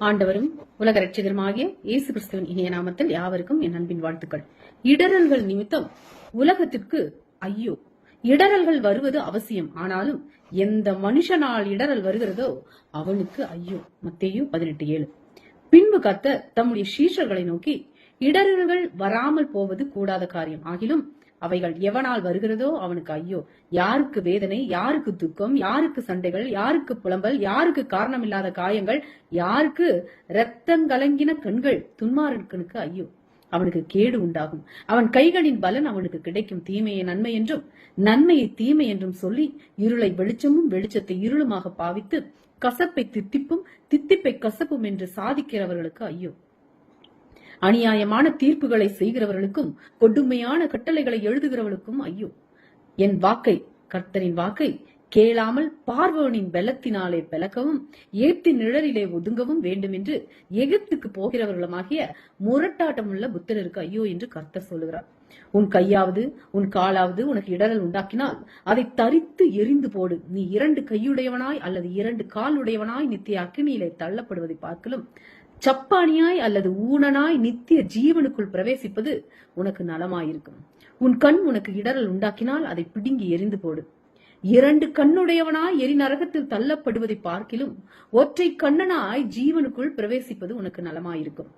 ஆண்டவரும் உலக ரட்சகருமாகிய இயேசு கிறிஸ்துவின் இனிய நாமத்தில் யாவருக்கும் என் அன்பின் வாழ்த்துக்கள். இடரல்கள் நிமித்தம் உலகத்திற்கு ஐயோ! இடரல்கள் வருவது அவசியம். ஆனாலும் எந்த மனுஷனால் இடரல் வருகிறதோ அவனுக்கு ஐயோ. மத்தேயு 18:7. பின்பு கர்த்தர் தம்முடைய சீஷர்களை நோக்கி, இடரல்கள் வராமல் போவது கூடாத காரியம். ஆகிலும் அவைகள் எவனால் வருகிறதோ அவனுக்கு ஐயோ. யாருக்கு வேதனை, யாருக்கு துக்கம், யாருக்கு சண்டைகள், யாருக்கு புலம்பல், யாருக்கு காரணமில்லாத காயங்கள், யாருக்கு இரத்தங்கலங்கின கண்கள், துன்மார்க்கனுக்கு ஐயோ. அவனுக்கு கேடு உண்டாகும். அவன் கைகளின் பலன் அவனுக்கு கிடைக்கும். தீமையை நன்மை என்றும் நன்மையை தீமை என்றும் சொல்லி இருளை வெளிச்சமும் வெளிச்சத்தை இருளுமாக பாவித்து கசப்பை தித்திப்பும் தித்திப்பை கசப்பும் என்று சாதிக்கிறவர்களுக்கு ஐயோ. அநியாயமான தீர்ப்புகளை செய்கிறவர்களுக்கும் கொடுமையான கட்டளைகளை எழுதுகிறவர்களுக்கும் ஐயோ. என் வாக்கை, கர்த்தரின் வாக்கை கேளாமல் பார்வோனின் பலத்தினாலே பலக்கவும் ஏத்தின் நிழலிலே ஒதுங்கவும் வேண்டும் என்று எகிப்துக்கு போகிறவர்களுமாகிய முரட்டாட்டமுள்ள புத்திரருக்கு ஐயோ என்று கர்த்தர் சொல்லுகிறார். உன் கையாவது உன் காலாவது உனக்கு இடரல் உண்டாக்கினால் அதை தரித்து எரிந்து போடு. நீ 2 கையுடையவனாய் அல்லது 2 காலுடையவனாய் நித்திய அக்கினியிலே தள்ளப்படுவதை பார்க்கலும் சப்பானியாய் அல்லது ஊனனாய் நித்திய ஜீவனுக்குள் பிரவேசிப்பது உனக்கு நலமாயிருக்கும். உன் கண் உனக்கு இடரல் உண்டாக்கினால் அதை பிடுங்கி எரிந்து போடு. 2 கண்ணுடையவனாய் எரி நரகத்தில் தள்ளப்படுவதை பார்க்கிலும் ஒற்றை கண்ணனாய் ஜீவனுக்குள் பிரவேசிப்பது உனக்கு நலமாயிருக்கும்.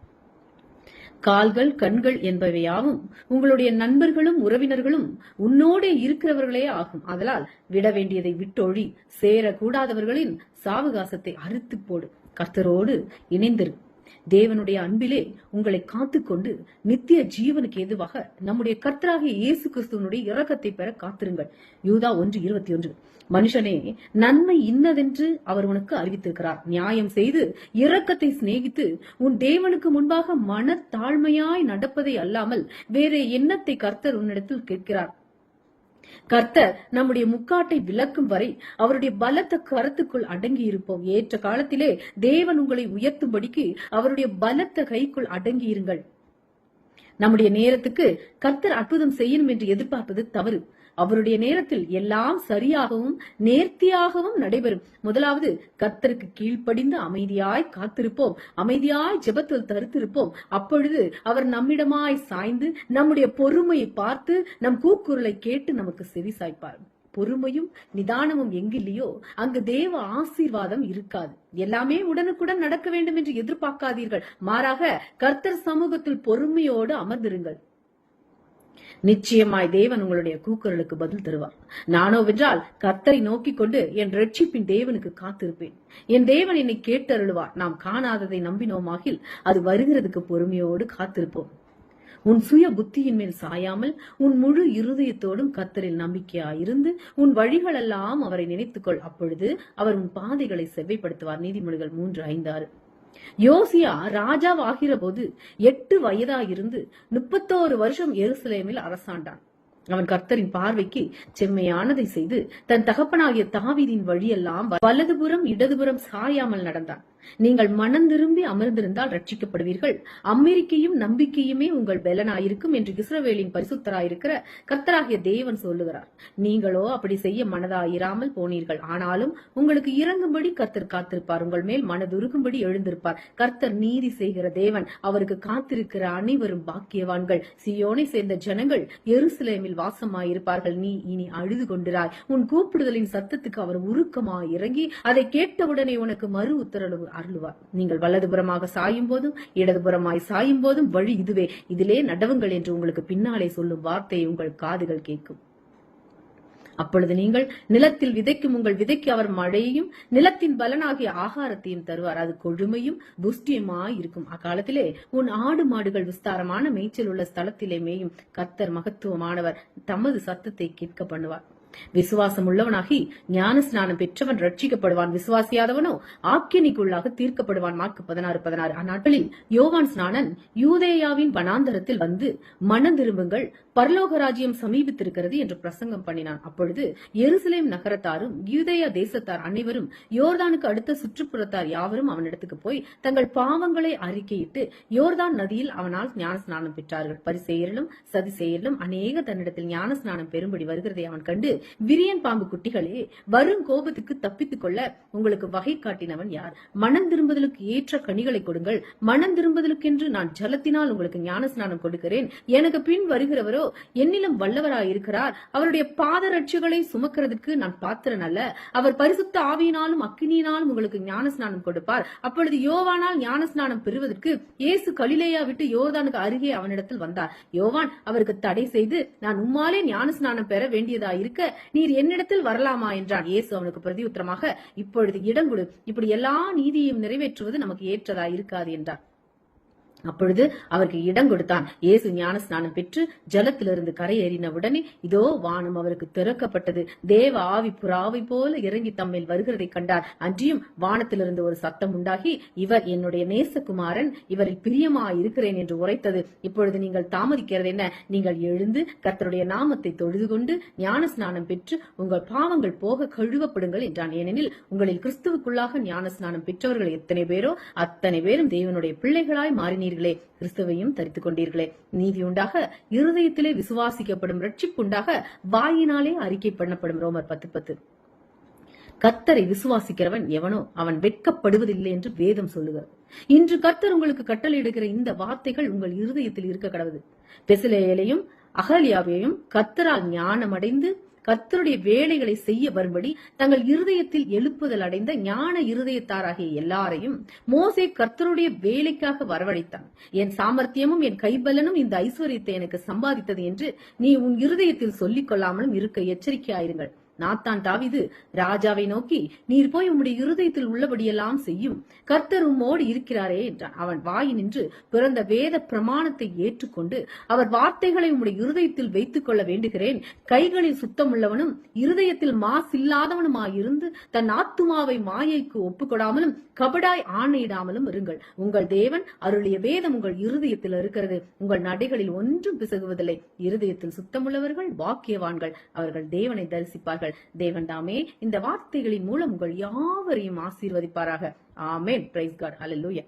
கால்கள் கண்கள் என்பவையாவும் உங்களுடைய நண்பர்களும் உறவினர்களும் உன்னோடே இருக்கிறவர்களே ஆகும். அதனால் விட வேண்டியதை விட்டொழி. சேரக்கூடாதவர்களின் சாவகாசத்தை அறுத்து போடு. கர்த்தரோடு இணைந்திரு. தேவனுடைய அன்பிலே உங்களை காத்துக்கொண்டு நித்திய ஜீவனுக்கு ஏதுவாக நம்முடைய கர்த்தராகிய இயேசு கிறிஸ்துவனுடைய இரக்கத்தை பெற காத்திருங்கள். யூதா 1:21. மனுஷனே, நன்மை இன்னதென்று அவர் உனக்கு அறிவித்திருக்கிறார். நியாயம் செய்து இரக்கத்தை சிநேகித்து உன் தேவனுக்கு முன்பாக மன தாழ்மையாய் நடப்பதை அல்லாமல் வேற எண்ணத்தை கர்த்தர் உன்னிடத்தில் கேட்கிறார். கர்த்தர் நம்முடைய முக்காட்டை விலக்கும் வரை அவருடைய பலத்த கரத்துக்குள் அடங்கி இருப்போம். ஏற்ற காலத்திலே தேவன் உங்களை உயர்த்தும்படிக்கு அவருடைய பலத்த கைக்குள் அடங்கி இருங்கள். நம்முடைய நேரத்துக்கு கர்த்தர் அற்புதம் செய்யணும் என்று எதிர்பார்ப்பது தவறு. அவருடைய நேரத்தில் எல்லாம் சரியாகவும் நேர்த்தியாகவும் நடைபெறும். முதலாவது கர்த்தருக்கு கீழ்ப்படிந்து அமைதியாய் காத்திருப்போம். அமைதியாய் ஜெபத்தில் தரித்திருப்போம். அப்பொழுது அவர் நம்மிடமாய் சாய்ந்து நம்முடைய பொறுமையை பார்த்து நம் கூக்குரலை கேட்டு நமக்கு செவி சாய்ப்பார். பொறுமையும் நிதானமும் எங்கில்லையோ அங்கு தேவ ஆசீர்வாதம் இருக்காது. எல்லாமே உடனுக்குடன் நடக்க வேண்டும் என்று எதிர்பார்க்காதீர்கள். மாறாக கர்த்தர் சமூகத்தில் பொறுமையோடு அமர்ந்திருங்கள். நிச்சயமாய் தேவன் உங்களுடைய கூக்குரலுக்கு பதில் தருவார். நானோவென்றால் கர்த்தரை நோக்கி கொண்டு என் ரட்சிப்பின் தேவனுக்கு காத்திருப்பேன். என் தேவன் என்னை கேட்டருளுவார். நாம் காணாததை நம்பினோமாகில் அது வருகிறதுக்கு பொறுமையோடு காத்திருப்போம். உன் சுய புத்தியின் மேல் சாயாமல் உன் முழு இருதயத்தோடும் கர்த்தரில் நம்பிக்கையாயிருந்து உன் வழிகளெல்லாம் அவரை நினைத்துக்கொள். அப்பொழுது அவர் உன் பாதைகளை செவ்வைப்படுத்துவார். நீதிமொழிகள் 3:5-6. யோசியா ராஜாவாகிற போது 8 வயதாயிருந்து 31 வருஷம் எருசலேமில் அரசாண்டான். அவன் கர்த்தரின் பார்வைக்கு செம்மையானதை செய்து தன் தகப்பனாகிய தாவீதின் வழியெல்லாம் வலதுபுறம் இடதுபுறம் சாயாமல் நடந்தான். நீங்கள் மனம் திரும்பி அமர்ந்திருந்தால் ரட்சிக்கப்படுவீர்கள். அமெரிக்கையும் நம்பிக்கையுமே உங்கள் பலனாயிருக்கும் என்று இஸ்ரவேலின் பரிசுத்தராயிருக்கிற கர்த்தராகிய தேவன் சொல்லுகிறார். நீங்களோ அப்படி செய்ய மனதாயிராமல் போனீர்கள். ஆனாலும் உங்களுக்கு இறங்கும்படி கர்த்தர் காத்திருப்பார். உங்கள் மேல் மனதுருகும்படி எழுந்திருப்பார். கர்த்தர் நீதி செய்கிற தேவன். அவருக்கு காத்திருக்கிற அனைவரும் பாக்கியவான்கள். சியோனை சேர்ந்த ஜனங்கள் எருசலேமில் வாசமாயிருப்பார்கள். நீ இனி அழுது கொண்டிராய். உன் கூப்பிடுதலின் சத்தத்துக்கு அவர் உருக்கமாய் இறங்கி அதை கேட்டவுடனே உனக்கு மறு உத்தரவு அருளுவார். நீங்கள் வலதுபுறமாக சாயும் போதும் இடதுபுறமாய் சாயும் போதும் வழி இதுவே, இதிலே நடவுங்கள் என்று உங்களுக்கு பின்னாலே சொல்லும் வார்த்தையை உங்கள் காதுகள் கேட்கும். அப்பொழுது நீங்கள் நிலத்தில் விதைக்கும் உங்கள் விதைக்கு அவர் மழையையும் நிலத்தின் பலனாகிய ஆகாரத்தையும் தருவார். அது கொழுமையும் புஷ்டியுமாய் இருக்கும். அக்காலத்திலே உன் ஆடு மாடுகள் விஸ்தாரமான மேய்ச்சல் உள்ள ஸ்தலத்திலே மேயும். கர்த்தர் மகத்துவமானவர். தமது சத்தத்தை கேட்க பண்ணுவார். விசுவாசம் உள்ளவனாகி ஞான ஸ்நானம் பெற்றவன் ரட்சிக்கப்படுவான். விசுவாசியாதவனோ ஆக்கினிக்குள்ளாக தீர்க்கப்படுவான். மார்க்கு 16:16. அந்நாட்களில் யோவான் ஸ்நானன் யூதேயாவின் வனாந்தரத்தில் வந்து மனம் திரும்புங்கள், பரலோக ராஜ்யம் சமீபித்திருக்கிறது என்று பிரசங்கம் பண்ணினான். அப்பொழுது எருசலேம் நகரத்தாரும் யூதேயா தேசத்தார் அனைவரும் யோர்தானுக்கு அடுத்த சுற்றுப்புறத்தார் யாவரும் அவனிடத்துக்கு போய் தங்கள் பாவங்களை அறிக்கையிட்டு யோர்தான் நதியில் அவனால் ஞான ஸ்நானம் பெற்றார்கள். பரிசேயரிலும் சதிசேயரிலும் அநேக தன்னிடத்தில் ஞான ஸ்நானம் பெறும்படி வருகிறதை அவன் கண்டு விரியன் பாம்பு குட்டிகளே, வரும் கோபத்துக்கு தப்பித்துக் கொள்ள உங்களுக்கு வகை காட்டினவன் யார்? மனம் திரும்புதலுக்கு ஏற்ற கனிகளை கொடுங்கள். மனம் திரும்புதலுக்கென்று நான் ஜலத்தினால் உங்களுக்கு ஞான ஸ்நானம் கொடுக்கிறேன். எனக்கு பின் வருகிறவரோ என்னிலும் வல்லவராயிருக்கிறார். அவருடைய பாதரட்சிகளை சுமக்கிறதுக்கு நான் பாத்திரன் அல்ல. அவர் பரிசுத்த ஆவியினாலும் அக்கினியினாலும் உங்களுக்கு ஞான ஸ்நானம் கொடுப்பார். அப்பொழுது யோவானால் ஞான ஸ்நானம் பெறுவதற்கு இயேசு கலிலேயா விட்டு யோர்தானுக்கு அருகே அவனிடத்தில் வந்தார். யோவான் அவருக்கு தடை செய்து, நான் உம்மாலே ஞான ஸ்நானம் பெற வேண்டியதாயிருக்க நீர் என்னிடத்தில் வரலாமா என்றான். இயேசு அவனுக்கு பிரதியுத்தரமாக, இப்பொழுது இடம் கொடு, இப்படி எல்லா நீதியையும் நிறைவேற்றுவது நமக்கு ஏற்றதா இருக்காது என்றார். அப்பொழுது அவருக்கு இடம் கொடுத்தான். இயேசு ஞான ஸ்நானம் பெற்று ஜலத்திலிருந்து கரையேறின உடனே இதோ வானம் அவருக்கு திறக்கப்பட்டது. தேவ ஆவி புறாவை போல இறங்கி தம்மேல் வருகிறதை கண்டார். அன்றியும் வானத்திலிருந்து ஒரு சத்தம் உண்டாகி, இவர் என்னுடைய நேசகுமாரன், இவரில் பிரியமாய் இருக்கிறேன் என்று உரைத்தது. இப்பொழுது நீங்கள் தாமதிக்கிறது என்ன? நீங்கள் எழுந்து கர்த்தருடைய நாமத்தை தொழுது கொண்டு ஞான ஸ்நானம் பெற்று உங்கள் பாவங்கள் போக கழுவப்படுங்கள் என்றான். ஏனெனில் உங்களில் கிறிஸ்துவுக்குள்ளாக ஞான ஸ்நானம் பெற்றவர்கள் எத்தனை பேரோ அத்தனை பேரும் தேவனுடைய பிள்ளைகளாய் மாறினீர்கள். கிறிஸ்துவையும் தரித்துக் கொண்டீர்களே. நீதி உண்டாக இருதயத்திலே விசுவாசிக்கப்படும், ரட்சிப்புண்டாக வாயினாலே அறிக்கை பண்ணப்படும். ரோமர் 10:10. கர்த்தரை விசுவாசிக்கிறவன் எவனோ அவன் வெட்கப்படுவதில்லை என்று வேதம் சொல்லுகிறது. இன்று கர்த்தர் உங்களுக்கு கட்டளையிடுகிற இந்த வார்த்தைகள் உங்கள் இருதயத்தில் இருக்க கடவுது. பெசிலேயையும் அகலியாவையும் கர்த்தரால் ஞானமடைந்து கர்த்தருடைய வேலைகளை செய்ய வரும்படி தங்கள் இருதயத்தில் எழுப்புதல் அடைந்த ஞான இருதயத்தாராகிய எல்லாரையும் மோசே கர்த்தருடைய வேலைக்காக வரவழைத்தான். என் சாமர்த்தியமும் என் கைபலனும் இந்த ஐஸ்வர்யத்தை எனக்கு சம்பாதித்தது என்று நீ உன் இருதயத்தில் சொல்லிக் கொள்ளாமலும் இருக்க எச்சரிக்கையாயிருங்கள். நாத்தான் தாவீது ராஜாவை நோக்கி, நீர் போய் உம்முடைய இருதயத்தில் உள்ளபடியெல்லாம் செய்யும், கர்த்தர் உம்மோடு இருக்கிறாரே என்றான். அவன் வாயினின்று பிறந்த வேத பிரமாணத்தை ஏற்றுக்கொண்டு அவர் வார்த்தைகளை உம்முடைய இருதயத்தில் வைத்துக் கொள்ள வேண்டுகிறேன். கைகளில் சுத்தமுள்ளவனும் இருதயத்தில் மாசில்லாதவனுமாயிருந்து தன் ஆத்துமாவை மாயைக்கு ஒப்புக்கொடாமலும் கபடாய் ஆணையிடாமலும் இருங்கள். உங்கள் தேவன் அருளிய வேதம் உங்கள் இருதயத்தில் இருக்கிறது. உங்கள் நடைகளில் ஒன்றும் பிசகுவதில்லை. இருதயத்தில் சுத்தமுள்ளவர்கள் பாக்கியவான்கள், அவர்கள் தேவனை தரிசிப்பார்கள். தேவன் தாமே இந்த வார்த்தைகளின் மூலம் உங்கள் யாவரையும் ஆசீர்வதிப்பாராக. ஆமென். Praise God. ஹல்லேலூயா.